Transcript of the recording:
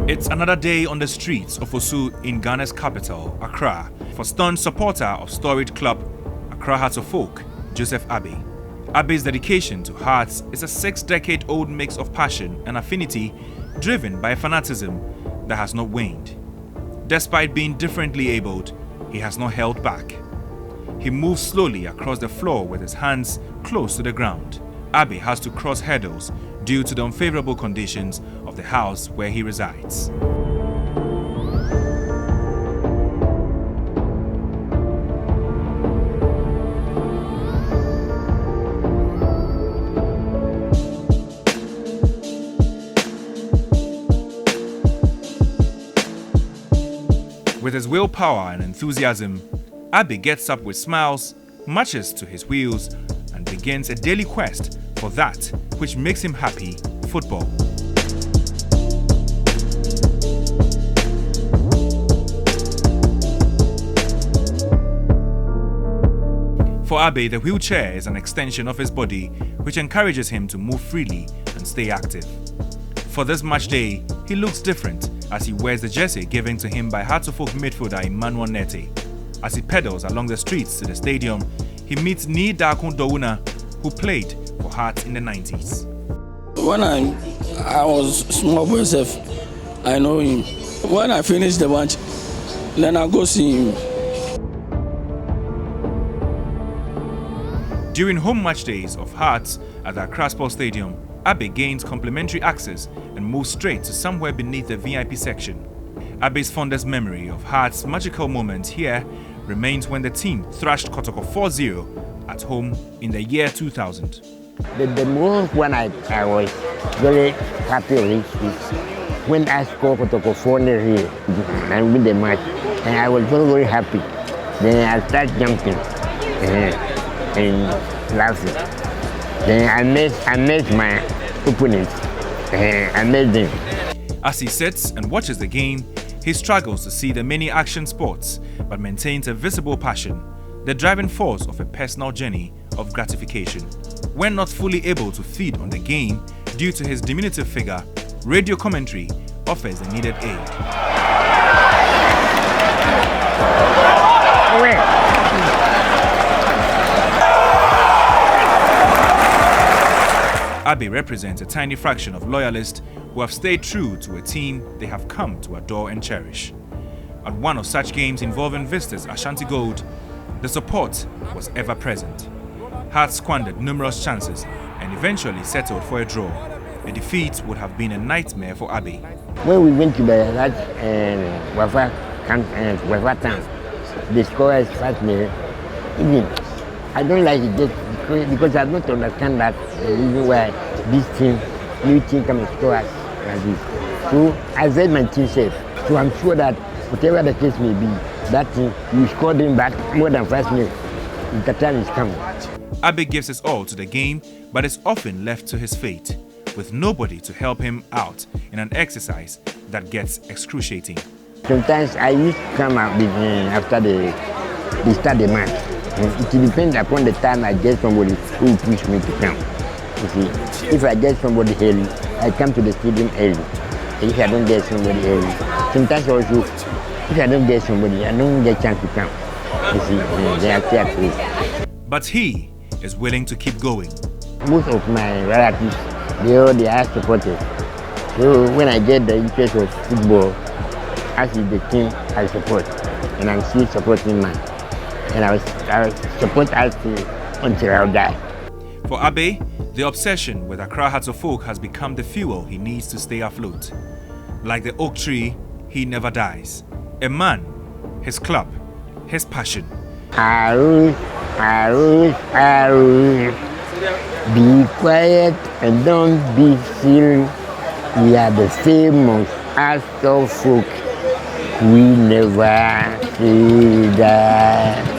It's another day on the streets of Osu in Ghana's capital, Accra, for staunch supporter of storied club Accra Hearts of Oak, Joseph Abbey. Abbey's dedication to Hearts is a 6-decade-old mix of passion and affinity driven by a fanaticism that has not waned. Despite being differently abled, he has not held back. He moves slowly across the floor with his hands close to the ground. Abbey has to cross hurdles due to the unfavourable conditions of the house where he resides. With his willpower and enthusiasm, Abbey gets up with smiles, marches to his wheels, and begins a daily quest for that which makes him happy, football. For Abbey, the wheelchair is an extension of his body which encourages him to move freely and stay active. For this match day, he looks different as he wears the jersey given to him by Hearts of Oak midfielder Emmanuel Nete. As he pedals along the streets to the stadium, he meets Ni Dakun Douna, who played for Hearts in the 90s. When I was small myself, I know him. When I finish the match, then I go see him. During home match days of Hearts at the Accra Sports Stadium, Abbey gains complimentary access and moves straight to somewhere beneath the VIP section. Abbey's fondest memory of Hearts' magical moment here remains when the team thrashed Kotoko 4-0 at home in the year 2000. The most when I was very happy is when I scored Kotoko 4-0 and win the match, and I was very, very happy. Then I started jumping and laughing. Then I met my opponents. I met them. As he sits and watches the game, he struggles to see the many action sports, but maintains a visible passion, the driving force of a personal journey of gratification. When not fully able to feed on the game due to his diminutive figure, radio commentary offers the needed aid. Abbey represents a tiny fraction of loyalists who have stayed true to a team they have come to adore and cherish. At one of such games involving visitors Ashanti Gold, the support was ever present. Hearts squandered numerous chances and eventually settled for a draw. A defeat would have been a nightmare for Abbey. When we went to the Wafa town, the score is 5-0. Even I don't like it because I don't understand that reason why this team, new team, can score us like this. So I said my team safe. So I'm sure that whatever the case may be, that team, we scored them back more than 5-0. The time is coming. Abbey gives his all to the game, but is often left to his fate, with nobody to help him out in an exercise that gets excruciating. Sometimes I used to come out after they start the match. It depends upon the time I get somebody who push me to come. You see, if I get somebody early, I come to the stadium early. If I don't get somebody early, sometimes also, if I don't get somebody, I don't get a chance to come. You see, they are careful. But he is willing to keep going. Most of my relatives, they are supporters. So when I get the interest of football, as is the team I support, and I'm still supporting man. And I will support us until I'll die. For Abbey, the obsession with Accra Hearts of Oak has become the fuel he needs to stay afloat. Like the oak tree, he never dies. A man, his club, his passion. Arrows. Be quiet and don't be silly. We are the famous Hearts of Oak. We never see that.